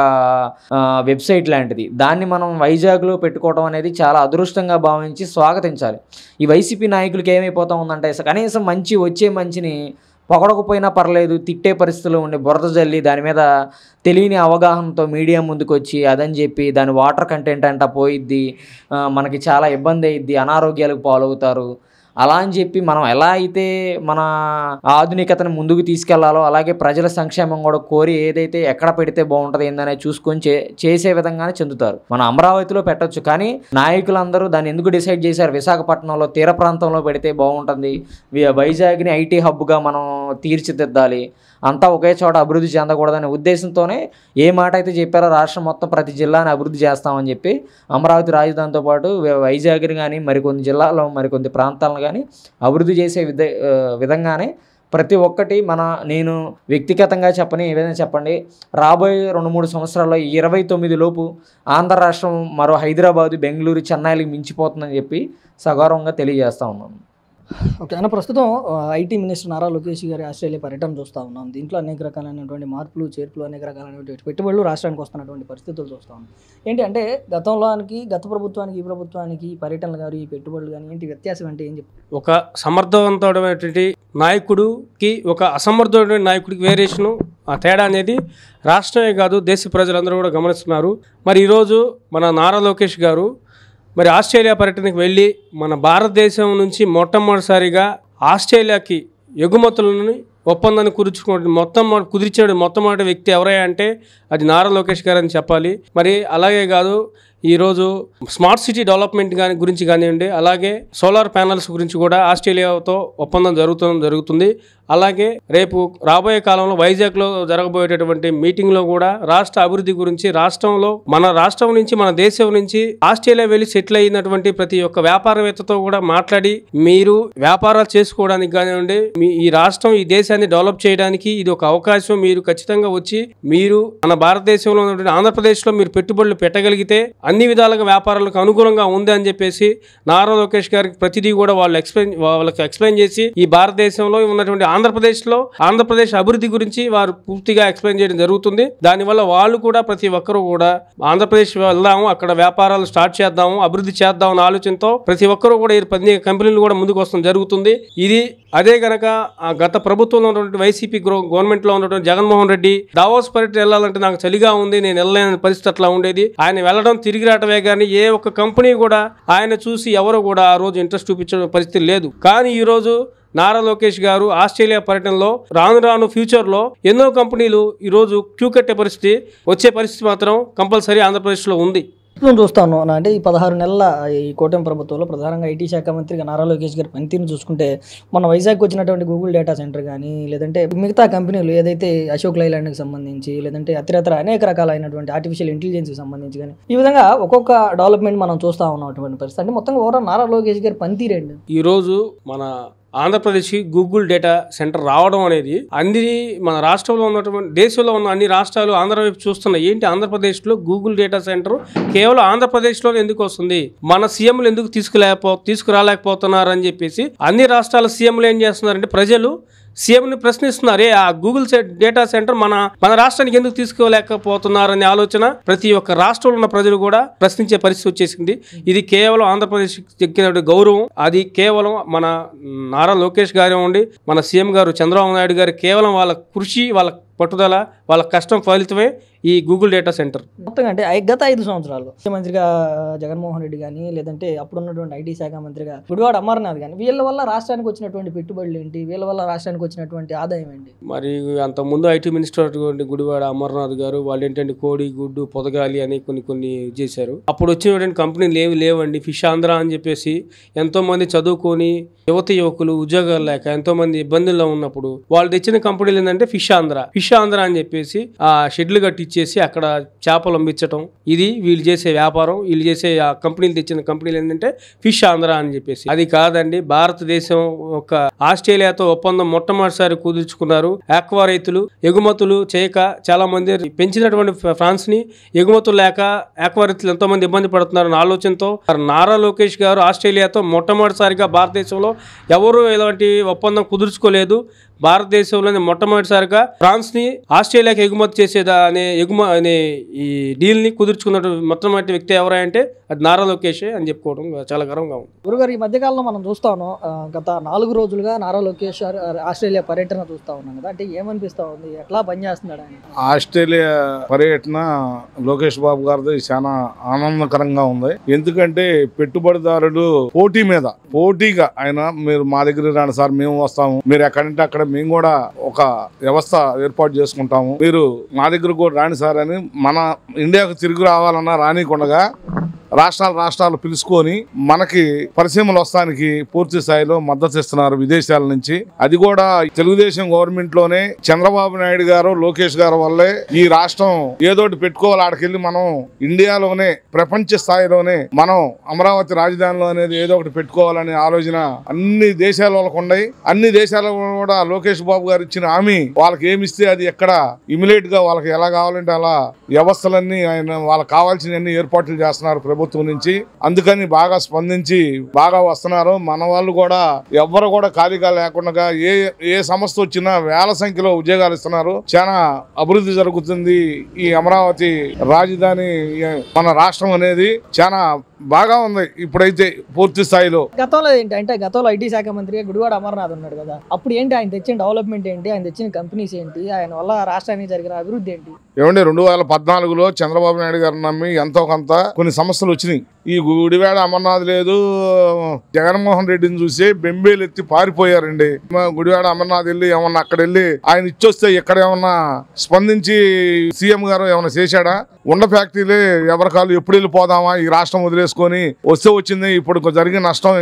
వెబ్సైట్ లాంటిది. దాన్ని మనం వైజాగ్లో పెట్టుకోవడం అనేది చాలా అదృష్టంగా భావించి స్వాగతించాలి. ఈ వైసీపీ నాయకులకి ఏమైపోతా ఉందంటే కనీసం వచ్చే మంచిని పొగడకపోయినా పర్లేదు, తిట్టే పరిస్థితుల్లో ఉండి బురద జల్లి దాని మీద తెలియని అవగాహనతో మీడియా ముందుకు వచ్చి అదని చెప్పి దాని వాటర్ కంటెంట్ అంట పోయిద్ది, మనకి చాలా ఇబ్బంది అయ్యిద్ది, అనారోగ్యాలకు పాలవుతారు అలా అని చెప్పి మనం ఎలా అయితే మన ఆధునికతను ముందుకు తీసుకెళ్లాలో అలాగే ప్రజల సంక్షేమం కూడా కోరి ఏదైతే ఎక్కడ పెడితే బాగుంటుంది ఏందనే చూసుకొని చేసే విధంగానే చెందుతారు. మనం అమరావతిలో పెట్టొచ్చు, కానీ నాయకులందరూ దాన్ని ఎందుకు డిసైడ్ చేశారు విశాఖపట్నంలో తీర ప్రాంతంలో పెడితే బాగుంటుంది, వైజాగ్ని ఐటీ హబ్గా మనం తీర్చిదిద్దాలి, అంతా ఒకే చోట అభివృద్ధి చెందకూడదనే ఉద్దేశంతోనే ఏ మాట అయితే చెప్పారో రాష్ట్రం మొత్తం ప్రతి జిల్లాని అభివృద్ధి చేస్తామని చెప్పి అమరావతి రాజధానితో పాటు వైజాగ్ని కానీ మరికొన్ని జిల్లాల్లో మరికొన్ని ప్రాంతాలను కానీ అభివృద్ధి చేసే విధంగానే ప్రతి ఒక్కటి నేను వ్యక్తిగతంగా ఏదైనా చెప్పండి, రాబోయే 2-3 సంవత్సరాల్లో 29 లోపు ఆంధ్ర రాష్ట్రం మరో హైదరాబాదు, బెంగళూరు, చెన్నైలకు మించిపోతుందని చెప్పి సగౌరవంగా తెలియజేస్తూ ఉన్నాను. ఓకే అన్న, ప్రస్తుతం ఐటీ మినిస్టర్ నారా లోకేష్ గారి ఆస్ట్రేలియా పర్యటన చూస్తూ ఉన్నాం. దీంట్లో అనేక రకాలైనటువంటి మార్పులు చేర్పులు, అనేక రకాలైనటువంటి పెట్టుబడులు రాష్ట్రానికి వస్తున్నటువంటి పరిస్థితులు చూస్తూ ఉన్నాం. ఏంటి అంటే గత ప్రభుత్వానికి ఈ ప్రభుత్వానికి ఈ పర్యటనలు కానీ ఈ పెట్టుబడులు కానీ ఏంటి వ్యత్యాసం అంటే ఏం చెప్తారు? ఒక సమర్థవంతమైనటువంటి నాయకుడికి ఒక అసమర్థమైన నాయకుడికి వేరియేషను ఆ తేడా అనేది రాష్ట్రమే కాదు దేశ ప్రజలందరూ కూడా గమనిస్తున్నారు. మరి ఈరోజు మన నారా లోకేష్ గారు మరి ఆస్ట్రేలియా పర్యటనకు వెళ్ళి మన భారతదేశం నుంచి మొట్టమొదటిసారిగా ఆస్ట్రేలియాకి ఎగుమతులను ఒప్పందాన్ని కుదిర్చాడు మొట్టమొదటి వ్యక్తి ఎవరయ్యా అంటే అది నారా లోకేష్ గారు అని చెప్పాలి. మరి అలాగే కాదు, ఈరోజు స్మార్ట్ సిటీ డెవలప్మెంట్ గురించి కానివ్వండి, అలాగే సోలార్ ప్యానల్స్ గురించి కూడా ఆస్ట్రేలియాతో ఒప్పందం జరుగుతుంది. అలాగే రేపు రాబోయే కాలంలో వైజాగ్లో జరగబోయేటటువంటి మీటింగ్లో కూడా రాష్ట్ర అభివృద్ధి గురించి మన రాష్ట్రం నుంచి మన దేశం నుంచి ఆస్ట్రేలియా వెళ్ళి సెటిల్ అయినటువంటి ప్రతి ఒక్క వ్యాపారవేత్తతో కూడా మాట్లాడి మీరు వ్యాపారాలు చేసుకోవడానికి కానివ్వండి, ఈ రాష్ట్రం ఈ దేశాన్ని డెవలప్ చేయడానికి ఇది ఒక అవకాశం, మీరు ఖచ్చితంగా వచ్చి మీరు మన భారతదేశంలో ఉన్నటువంటి ఆంధ్రప్రదేశ్లో మీరు పెట్టుబడులు పెట్టగలిగితే అన్ని విధాలుగా వ్యాపారాలకు అనుగుణంగా ఉంది అని చెప్పేసి నారా లోకేష్ గారికి ప్రతిదీ కూడా వాళ్ళకి ఎక్స్ప్లెయిన్ చేసి ఈ భారతదేశంలో ఉన్నటువంటి ఆంధ్రప్రదేశ్ అభివృద్ధి గురించి వారు పూర్తిగా ఎక్స్ప్లెయిన్ చేయడం జరుగుతుంది. దానివల్ల వాళ్ళు కూడా ప్రతి ఒక్కరూ కూడా ఆంధ్రప్రదేశ్ వెళ్దాము, అక్కడ వ్యాపారాలు స్టార్ట్ చేద్దాము, అభివృద్ధి చేద్దాం అనే ఆలోచనతో ప్రతి ఒక్కరూ కూడా 10 కంపెనీలు కూడా ముందుకు వస్తాం జరుగుతుంది. ఇది అదే గనక గత ప్రభుత్వంలో ఉన్నటువంటి వైసీపీ గవర్నమెంట్ లో ఉన్నటువంటి జగన్మోహన్ రెడ్డి దావోస్ పర్యటన వెళ్ళాలంటే నాకు చలిగా ఉంది, నేను వెళ్ళలేని పరిస్థితి అట్లా ఉండేది. ఆయన వెళ్ళడం తిరిగి రావటమే కానీ ఏ ఒక్క కంపెనీ కూడా ఆయన చూసి ఎవరు కూడా ఆ రోజు ఇంట్రెస్ట్ చూపించే పరిస్థితి లేదు. కానీ ఈ రోజు నారా లోకేష్ గారు ఆస్ట్రేలియా పర్యటనలో రాను ఫ్యూచర్లో ఎన్నో కంపెనీలు ఈరోజు క్యూ కట్టే పరిస్థితి వచ్చే పరిస్థితి మాత్రం కంపల్సరీ ఆంధ్రప్రదేశ్లో ఉంది. చూస్తాను అంటే ఈ 16 నెలల ఈ కూటమి ప్రభుత్వంలో ప్రధానంగా ఐటీ శాఖ మంత్రిగా నారా లోకేష్ గారి పనితీరును చూసుకుంటే మన వైజాగ్కి వచ్చినటువంటి గూగుల్ డేటా సెంటర్ కానీ లేదంటే మిగతా కంపెనీలు ఏదైతే అశోక్ లైలాండ్కి సంబంధించి లేదంటే ఇతర అనేక రకాలైనటువంటి ఆర్టిఫిషియల్ ఇంటెలిజెన్స్కి సంబంధించి కానీ ఈ విధంగా ఒక్కొక్క డెవలప్మెంట్ మనం చూస్తూ ఉన్నటువంటి పరిస్థితి. అంటే మొత్తంగా ఓవరాల్ నారా లోకేష్ గారి పనితీరేండి ఈరోజు మన ఆంధ్రప్రదేశ్కి గూగుల్ డేటా సెంటర్ రావడం అనేది మన రాష్ట్రంలో ఉన్నటువంటి దేశంలో ఉన్న అన్ని రాష్ట్రాలు ఆంధ్ర వైపు చూస్తున్నాయి. ఏంటి ఆంధ్రప్రదేశ్లో గూగుల్ డేటా సెంటర్ కేవలం ఆంధ్రప్రదేశ్లోనే ఎందుకు వస్తుంది, మన సీఎంలు ఎందుకు తీసుకురాలేకపోతున్నారు అని చెప్పేసి అన్ని రాష్ట్రాల సీఎంలు ఏం చేస్తున్నారంటే ప్రజలు సీఎంని ప్రశ్నిస్తున్నారు, ఆ గూగుల్ డేటా సెంటర్ మన రాష్ట్రానికి ఎందుకు తీసుకోలేకపోతున్నారనే ఆలోచన ప్రతి ఒక్క రాష్ట్రంలో ఉన్న ప్రజలు కూడా ప్రశ్నించే పరిస్థితి వచ్చేసింది. ఇది కేవలం ఆంధ్రప్రదేశ్ దక్కిన గౌరవం, అది కేవలం మన నారా లోకేష్ గారు ఉండి మన సీఎం గారు చంద్రబాబు నాయుడు గారు కేవలం వాళ్ళ కృషి, వాళ్ళ పట్టుదల, వాళ్ళ కష్టం ఫలితమే ఈ గూగుల్ డేటా సెంటర్. మొత్తంగా అంటే గత 5 సంవత్సరాలు ముఖ్యమంత్రిగా జగన్మోహన్ రెడ్డి కానీ లేదంటే అప్పుడున్నటువంటి ఐటీ శాఖ మంత్రిగా గుడివాడ అమర్నాథ్ కానీ వీళ్ళ వల్ల రాష్ట్రానికి వచ్చినటువంటి పెట్టుబడులు ఏంటి, వీళ్ళ వల్ల రాష్ట్రానికి వచ్చినటువంటి ఆదాయం ఏంటి? మరి అంతకుముందు ఐటీ మినిస్టర్ గుడివాడ అమర్నాథ్ గారు వాళ్ళు ఏంటంటే కోడి గుడ్డు పొదగాలి అని కొన్ని చేశారు. అప్పుడు వచ్చినటువంటి కంపెనీలు లేవండి. ఫిష్ ఆంధ్ర అని చెప్పేసి ఎంతో మంది చదువుకొని యువకులు ఉద్యోగాలు లేక ఎంతో మంది ఇబ్బందుల్లో ఉన్నప్పుడు వాళ్ళు తెచ్చిన కంపెనీలు ఏంటంటే ఫిష్ ఆంధ్ర ఫిష్ ఆంధ్ర అని చెప్పేసి ఆ షెడ్లు కట్టిచ్చేసి అక్కడ చేపలు అమ్మించటం, ఇది వీళ్ళు చేసే వ్యాపారం. వీళ్ళు చేసే ఆ కంపెనీలు తెచ్చిన కంపెనీలు ఏంటంటే ఫిష్ ఆంధ్ర అని చెప్పేసి. అది కాదండి, భారతదేశం ఒక ఆస్ట్రేలియాతో ఒప్పందం మొట్టమొదటిసారి కుదుర్చుకున్నారు. ఆక్వా రైతులు ఎగుమతులు చేయక చాలా మంది పెంచినటువంటి ఫ్రాన్స్ ని ఎగుమతులు లేక ఆక్వా రైతులు ఎంతో మంది ఇబ్బంది పడుతున్నారన్న ఆలోచనతో నారా లోకేష్ గారు ఆస్ట్రేలియాతో మొట్టమొదటిసారిగా భారతదేశంలో ఎవరు ఇలాంటి ఒప్పందం కుదుర్చుకోలేదు. భారతదేశంలోని మొట్టమొదటిసారిగా ఫ్రాన్స్ ని ఆస్ట్రేలియాకి ఎగుమతి చేసేదా అనే ఈ డీల్ ని కుదుర్చుకున్న మొట్టమొదటి వ్యక్తి ఎవరంటే అది నారా లోకేష్ అని చెప్పుకోవడం చాలా గర్వంగా ఉంది. గురుగారు, ఈ మధ్యకాలంలో మనం చూస్తా ఉన్నాం, గత 4 రోజులుగా నారా లోకేష్ ఆస్ట్రేలియా పర్యటన చూస్తా ఉన్నాం కదా, అంటే ఏమనిపిస్తా ఉంది, ఎట్లా పనిచేస్తున్నాడు ఆయన? ఆస్ట్రేలియా పర్యటన లోకేష్ బాబు గారిది చాలా ఆనందకరంగా ఉంది. ఎందుకంటే పెట్టుబడిదారులు పోటీగా ఆయన, మీరు మా దగ్గర రాండి సార్, మేము వస్తాము, మీరు ఎక్కడంటే అక్కడ మేము కూడా ఒక వ్యవస్థ ఏర్పాటు చేసుకుంటాము, మీరు మా దగ్గర కూడా రాండి సార్ అని మన ఇండియాకు తిరిగి రావాలన్నా రానికుండగా రాష్ట్రాలు పిలుచుకొని మనకి పరిశ్రమలు వస్తానికి పూర్తి స్థాయిలో మద్దతు ఇస్తున్నారు విదేశాల నుంచి. అది కూడా తెలుగుదేశం గవర్నమెంట్ లోనే చంద్రబాబు నాయుడు గారు, లోకేష్ గారు వల్లే ఈ రాష్ట్రం ఏదోటి పెట్టుకోవాలి, ఆడికెళ్ళి మనం ఇండియాలోనే ప్రపంచ స్థాయిలోనే మనం అమరావతి రాజధానిలో అనేది ఏదో ఒకటి పెట్టుకోవాలనే ఆలోచన అన్ని దేశాల వాళ్ళకు ఉన్నాయి. అన్ని దేశాల కూడా లోకేష్ బాబు గారు ఇచ్చిన హామీ, వాళ్ళకి ఏమిస్తే అది ఎక్కడ ఇమిడియట్ గా వాళ్ళకి ఎలా కావాలంటే అలా వ్యవస్థలన్నీ ఆయన వాళ్ళకి కావాల్సినవన్నీ ఏర్పాట్లు చేస్తున్నారు ప్రభుత్వం నుంచి. అందుకని బాగా స్పందించి బాగా వస్తున్నారు. మన వాళ్ళు కూడా ఎవ్వరు కూడా ఖాళీగా లేకుండా ఏ సంస్థ వచ్చినా వేల సంఖ్యలో ఉద్యోగాలు ఇస్తున్నారు. చాలా అభివృద్ధి జరుగుతుంది. ఈ అమరావతి రాజధాని మన రాష్ట్రం అనేది చాలా బాగా ఉంది ఇప్పుడైతే పూర్తి స్థాయిలో. గతంలో ఏంటి అంటే, గతంలో ఐటీ శాఖ మంత్రిగా గుడివాడ అమర్నాథ్ ఉన్నాడు కదా, అప్పుడు ఏంటి ఆయన తెచ్చిన డెవలప్మెంట్ ఏంటి, ఆయన తెచ్చిన కంపెనీస్ ఏంటి, ఆయన వల్ల రాష్ట్రానికి జరిగిన అభివృద్ధి ఏంటి? ఏమంటే 2014లో చంద్రబాబు నాయుడు గారు నమ్మి ఎంతో కొంత కొన్ని సమస్యలు వచ్చినాయి. ఈ గుడివాడ అమర్నాథ్ లేదు, జగన్మోహన్ రెడ్డిని చూసి బెంబేలు ఎత్తి పారిపోయారండి. గుడివాడ అమర్నాథ్ వెళ్ళి ఏమన్నా అక్కడ వెళ్ళి ఆయన ఇచ్చొస్తే ఇక్కడ ఏమన్నా స్పందించి సీఎం గారు ఏమన్నా చేశాడా? ఉండ ఫ్యాక్టరీలే ఎవరికాలు ఎప్పుడు వెళ్ళిపోదామా, ఈ రాష్ట్రం వదిలేసుకొని వస్తే వచ్చింది, ఇప్పుడు జరిగిన నష్టం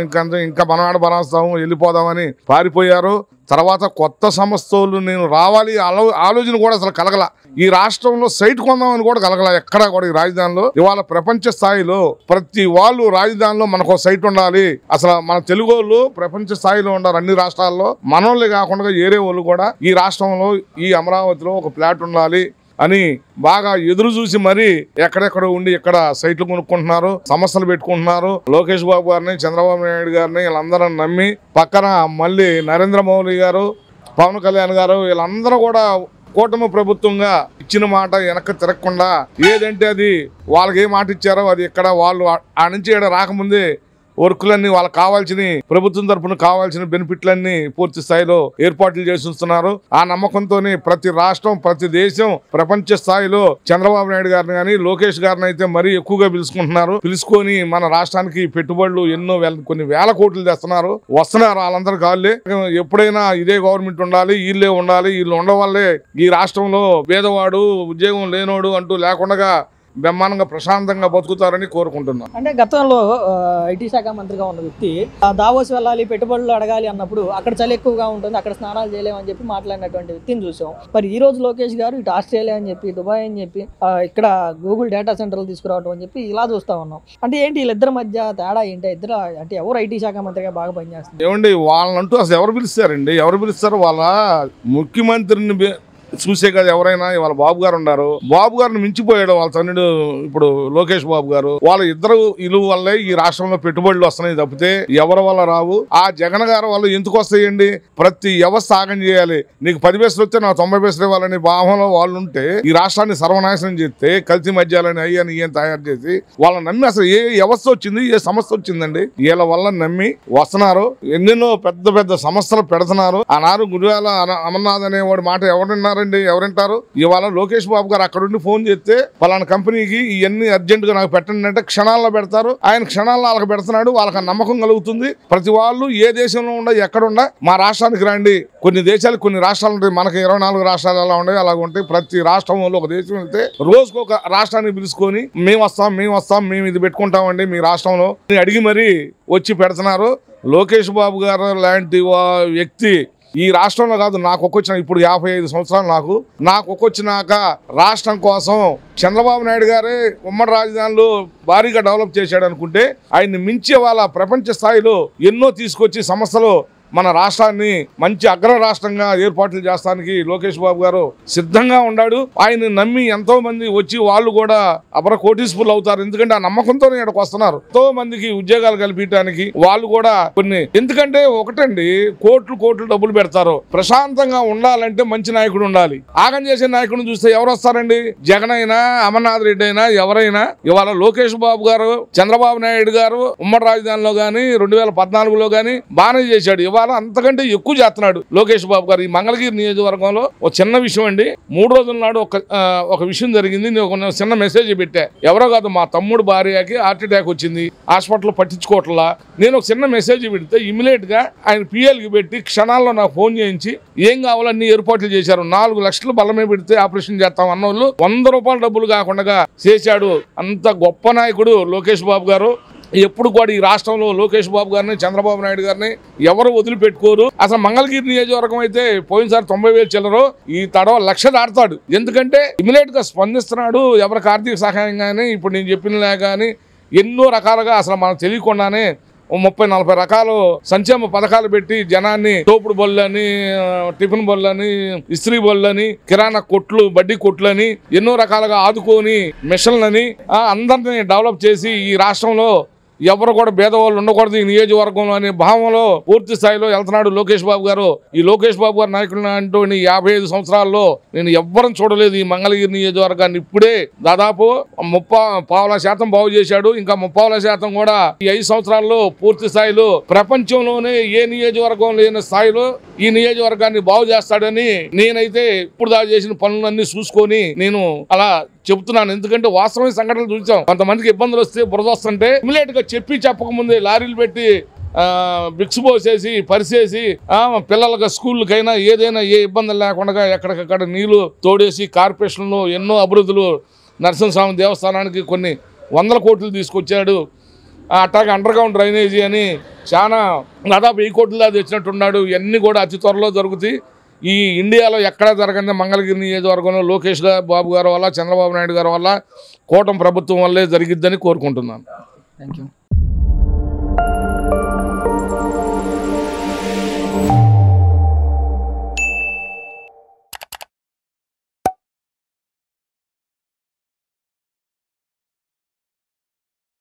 ఇంకా మనవాడ బనాస్తాము వెళ్ళిపోదామని పారిపోయారు. తర్వాత కొత్త సంస్థలు నేను రావాలి ఆలోచన కూడా అసలు కలగల. ఈ రాష్ట్రంలో సైట్ కొందామని కూడా కలగల. ఎక్కడా కూడా ఈ రాజధానిలో ఇవాళ ప్రపంచ స్థాయిలో ప్రతి వాళ్ళు రాజధానిలో మనకు సైట్ ఉండాలి. అసలు మన తెలుగు వాళ్ళు ప్రపంచ స్థాయిలో ఉండాలి అన్ని రాష్ట్రాల్లో. మనోళ్ళే కాకుండా ఏరే వాళ్ళు కూడా ఈ రాష్ట్రంలో ఈ అమరావతిలో ఒక ప్లాట్ ఉండాలి అని బాగా ఎదురు చూసి మరి ఎక్కడెక్కడ ఉండి ఇక్కడ సైట్లు కొనుక్కుంటున్నారు, సమస్యలు పెట్టుకుంటున్నారు. లోకేష్ బాబు గారిని, చంద్రబాబు నాయుడు గారిని వీళ్ళందరూ నమ్మి పక్కన మళ్ళీ నరేంద్ర మోదీ గారు, పవన్ కళ్యాణ్ గారు వీళ్ళందరూ కూడా కూటమి ప్రభుత్వంగా ఇచ్చిన మాట వెనక్కి తిరగకుండా ఏదంటే అది వాళ్ళకి ఏ మాట ఇచ్చారో అది ఇక్కడ వాళ్ళు ఆ నుంచి రాకముందే వర్కులన్నీ వాళ్ళకి కావాల్సిన ప్రభుత్వం తరఫున కావాల్సిన బెనిఫిట్లన్నీ పూర్తి స్థాయిలో ఏర్పాట్లు చేస్తున్నారు. ఆ నమ్మకంతోనే ప్రతి రాష్ట్రం, ప్రతి దేశం ప్రపంచ స్థాయిలో చంద్రబాబు నాయుడు గారిని కానీ లోకేష్ గారిని అయితే మరీ ఎక్కువగా పిలుచుకొని మన రాష్ట్రానికి పెట్టుబడులు ఎన్నో కొన్ని వేల కోట్లు తెస్తున్నారు. వస్తున్నారు వాళ్ళందరూ కాళ్ళే. ఎప్పుడైనా ఇదే గవర్నమెంట్ ఉండాలి, వీళ్ళే ఉండాలి, వీళ్ళు ఉండవల్లే ఈ రాష్ట్రంలో పేదవాడు ఉద్యోగం లేనోడు అంటూ లేకుండా బ్రహ్మాండంగా ప్రశాంతంగా బతుకుతారని కోరుకుంటున్నాను. అంటే గతంలో ఐటీ శాఖ మంత్రిగా ఉన్న వ్యక్తి దావోస్ వెళ్ళాలి, పెట్టుబడులు అడగాలి అన్నప్పుడు అక్కడ చలి ఎక్కువగా ఉంటుంది, అక్కడ స్నానాలు చేయలేమని చెప్పి మాట్లాడినటువంటి వ్యక్తిని చూసాం. మరి ఈ రోజు లోకేష్ గారు ఇటు ఆస్ట్రేలియా అని చెప్పి, దుబాయ్ అని చెప్పి, ఇక్కడ గూగుల్ డేటా సెంటర్లు తీసుకురావడం అని చెప్పి ఇలా చూస్తా ఉన్నాం. అంటే ఏంటి వీళ్ళిద్దరి మధ్య తేడా ఏంటి? ఇద్దరు అంటే ఎవరు ఐటీ శాఖ మంత్రిగా బాగా పనిచేస్తారు? ఏమండి వాళ్ళంటూ అసలు ఎవరు పిలుస్తారండి? ఎవరు పిలుస్తారు? వాళ్ళ ముఖ్యమంత్రిని చూసే కదా ఎవరైనా. ఇవాళ బాబు గారు ఉన్నారు, బాబు గారిని మించిపోయాడు వాళ్ళ తన్నుడు ఇప్పుడు లోకేష్ బాబు గారు. వాళ్ళ ఇద్దరు ఇలువ వల్లే ఈ రాష్ట్రంలో పెట్టుబడులు వస్తున్నాయి తప్పితే ఎవరి వల్ల రావు. ఆ జగన్ గారు వాళ్ళు ఎందుకు వస్తాయండి? ప్రతి వ్యవస్థ ఆగం చేయాలి. నీకు 10 పైసలు వస్తే నాకు 90 పైసలు ఇవ్వాలని భావంలో వాళ్ళు ఉంటే ఈ రాష్ట్రాన్ని సర్వనాశనం చేస్తే కల్తీ మద్యాలని అయ్యని ఈయన తయారు చేసి వాళ్ళని నమ్మి అసలు ఏ వ్యవస్థ వచ్చింది, ఏ సంస్థ వచ్చిందండి? వీళ్ళ వల్ల నమ్మి వస్తున్నారు. ఎన్నెన్నో పెద్ద పెద్ద సంస్థలు పెడుతున్నారు. ఆనాడు గుడివాడ అమర్నాథ్ అనేవాడు మాట ఎవరున్నారు? ఎవరంటారు? ఇవాళ లోకేష్ బాబు గారు అక్కడుండి ఫోన్ చేస్తే పలానా కంపెనీకి ఇవన్నీ అర్జెంట్ గా నాకు పెట్టండి అంటే క్షణాల్లో పెడతారు. ఆయన క్షణాల్లో వాళ్ళకి పెడుతున్నాడు. వాళ్ళకి నమ్మకం కలుగుతుంది. ప్రతి వాళ్ళు ఏ దేశంలో ఉండ ఎక్కడుండా మా రాష్ట్రానికి రండి. కొన్ని దేశాలు కొన్ని రాష్ట్రాలు ఉంటాయి, మనకి 24 రాష్ట్రాలు ఎలా ఉన్నాయి అలాగ ఉంటాయి. ప్రతి రాష్ట్రంలో ఒక దేశం వెళ్తే రోజుకు ఒక రాష్ట్రాన్ని పిలుచుకొని మేము వస్తాం మేము ఇది పెట్టుకుంటామండి మీ రాష్ట్రంలో అడిగి మరీ వచ్చి పెడుతున్నారు. లోకేష్ బాబు గారు లాంటి వ్యక్తి ఈ రాష్ట్రంలో కాదు, నాకు ఒక్కొచ్చిన ఇప్పుడు 55 సంవత్సరాలు నాకు ఒక్కొచ్చినాక రాష్ట్రం కోసం చంద్రబాబు నాయుడు గారే ఉమ్మడి రాజధానిలో భారీగా డెవలప్ చేశాడు అనుకుంటే ఆయన్ని మించే వాళ్ళ ప్రపంచ స్థాయిలో ఎన్నో తీసుకొచ్చి సంస్థలు మన రాష్ట్రాన్ని మంచి అగ్ర రాష్ట్రంగా ఏర్పాట్లు చేస్తానికి లోకేష్ బాబు గారు సిద్ధంగా ఉన్నాడు. ఆయన నమ్మి ఎంతో మంది వచ్చి వాళ్ళు కూడా అపర కోటీశ్వరులు అవుతారు. ఎందుకంటే ఆ నమ్మకంతోనే ఇక్కడికి వస్తున్నారు. ఎంతో మందికి ఉద్యోగాలు కల్పించడానికి వాళ్ళు కూడా కొన్ని, ఎందుకంటే ఒకటండి, కోట్లు డబ్బులు పెడతారు. ప్రశాంతంగా ఉండాలంటే మంచి నాయకుడు ఉండాలి. ఆగం చేసే నాయకుడిని చూస్తే ఎవరు వస్తారండి? జగన్ అయినా అమర్నాథ్ రెడ్డి అయినా ఎవరైనా. ఇవాళ లోకేష్ బాబు గారు, చంద్రబాబు నాయుడు గారు ఉమ్మడి రాజధానిలో గానీ 2014లో గానీ బాగానే చేశాడు. ఇవాళ అంతకంటే ఎక్కువ చేస్తున్నాడు లోకేష్ బాబు గారు. ఈ మంగళగిరి నియోజకవర్గంలో ఒక చిన్న విషయం అండి, 3 రోజుల నాడు ఒక విషయం జరిగింది. నేను ఒక చిన్న మెసేజ్ పెట్టా. ఎవరో కాదు, మా తమ్ముడు భార్యకి హార్ట్ అటాక్ వచ్చింది, హాస్పిటల్ పట్టించుకోవట్లా. నేను ఒక చిన్న మెసేజ్ పెడితే ఇమీడియట్ గా ఆయన పిఎల్కి పెట్టి క్షణాల్లో నాకు ఫోన్ చేయించి ఏం కావాలన్నీ ఏర్పాట్లు చేశారు. 4 లక్షలు బలమే పెడితే ఆపరేషన్ చేస్తాం అన్న వాళ్ళు 100 రూపాయల డబ్బులు కాకుండా చేశాడు. అంత గొప్ప నాయకుడు లోకేష్ బాబు గారు. ఎప్పుడు కూడా ఈ రాష్ట్రంలో లోకేష్ బాబు గారిని, చంద్రబాబు నాయుడు గారిని ఎవరు వదిలిపెట్టుకోరు. అసలు మంగళగిరి నియోజకవర్గం అయితే పోయినసారి 90,000 చిల్లరు, ఈ తడవ 1,00,000 దాటుతాడు. ఎందుకంటే ఇమీడియట్ గా స్పందిస్తున్నాడు. ఎవరికి ఆర్థిక సహాయం కానీ, ఇప్పుడు నేను చెప్పినలా కానీ ఎన్నో రకాలుగా అసలు మనకు తెలియకుండానే 30-40 రకాలు సంక్షేమ పథకాలు పెట్టి జనాన్ని తోపుడు బళ్ళని, టిఫిన్ బళ్ళని, ఇస్త్రీ బళ్ళని, కిరాణా కొట్లు, బడ్డీ కొట్లని ఎన్నో రకాలుగా ఆదుకొని మిషన్లని అందరినీ డెవలప్ చేసి ఈ రాష్ట్రంలో ఎవరు కూడా భేదవాళ్ళు ఉండకూడదు ఈ నియోజకవర్గంలో అనే భావంలో పూర్తి స్థాయిలో వెళ్తున్నాడు లోకేష్ బాబు గారు. ఈ లోకేష్ బాబు గారు నాయకులు అంటూ 55 సంవత్సరాల్లో నేను ఎవ్వరం చూడలేదు ఈ మంగళగిరి నియోజకవర్గాన్ని. ఇప్పుడే దాదాపు 30% బాగు చేశాడు. ఇంకా 30% కూడా ఈ 5 సంవత్సరాల్లో పూర్తి స్థాయిలో ప్రపంచంలోనే ఏ నియోజకవర్గం లేని స్థాయిలో ఈ నియోజకవర్గాన్ని బాగు చేస్తాడని నేనైతే ఇప్పుడు దాకా చేసిన పనులన్నీ చూసుకొని నేను అలా చెప్తున్నాను. ఎందుకంటే వాస్తవమైన సంఘటనలు చూసాం. కొంతమందికి ఇబ్బందులు వస్తే బురద వస్తుంటే ఇమీడియట్ గా చెప్పకముందే లారీలు పెట్టి బిక్స్ పోసేసి పరిసేసి పిల్లలకి స్కూళ్ళకైనా ఏదైనా ఏ ఇబ్బందులు లేకుండా ఎక్కడికక్కడ నీళ్లు తోడేసి కార్పొరేషన్లో ఎన్నో అభివృద్ధులు, నరసింహస్వామి దేవస్థానానికి కొన్ని 100 కోట్లు తీసుకొచ్చాడు. అట్లాగే అండర్ గ్రౌండ్ డ్రైనేజీ అని చాలా దాదాపు 1000 కోట్లు దాకా తెచ్చినట్టున్నాడు. ఇవన్నీ కూడా అతి త్వరలో జరుగుతాయి. ఈ ఇండియాలో ఎక్కడా జరగని మంగళగిరి నియోజకవర్గంలో లోకేష్ బాబు గారి వల్ల, చంద్రబాబు నాయుడు గారి వల్ల, కూటమి ప్రభుత్వం వల్లే జరిగిద్దని కోరుకుంటున్నాను. Thank you.